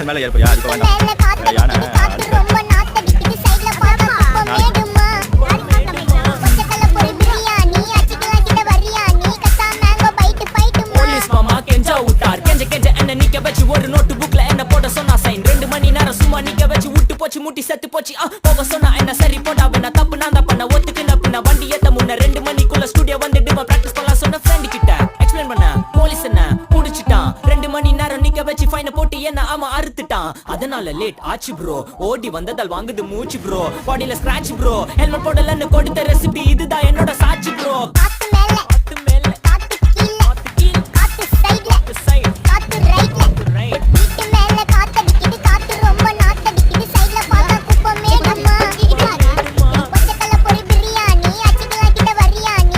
மேல ஏற்பறியா இப்ப வேண்டாம் யானை ஒரு நோட்டு புக்ல என்ன போட சொன்னா சைன் 2 மணி நேரம் சும்மா நிக்க வச்சு விட்டு போச்சு முட்டி செத்து போச்சு போக சொன்னா என்ன சரி போட்டா வேணா தப்பு நான் தான் பண்ண ஒத்துக்குன பின்ன வண்டி ஏத்த முன்ன 2 மணிக்குள்ள ஸ்டுடியோ வந்துட்டு பிராக்டிஸ் பண்ணலாம் சொன்ன ஃப்ரெண்ட் கிட்ட எக்ஸ்பிளைன் பண்ண போலீஸ் என்ன புடிச்சிட்டான் 2 மணி நேரம் நிக்க வச்சு ஃபைனை போட்டு என்ன ஆமா அறுத்துட்டான் அதனால லேட் ஆச்சு ப்ரோ ஓடி வந்ததால் வாங்குது மூச்சு ப்ரோ பாடியில ஸ்கிராட்ச் ப்ரோ ஹெல்மெட் போடலன்னு கொடுத்த ரெசிபி இதுதான் என்னோட சாட்சி ப்ரோ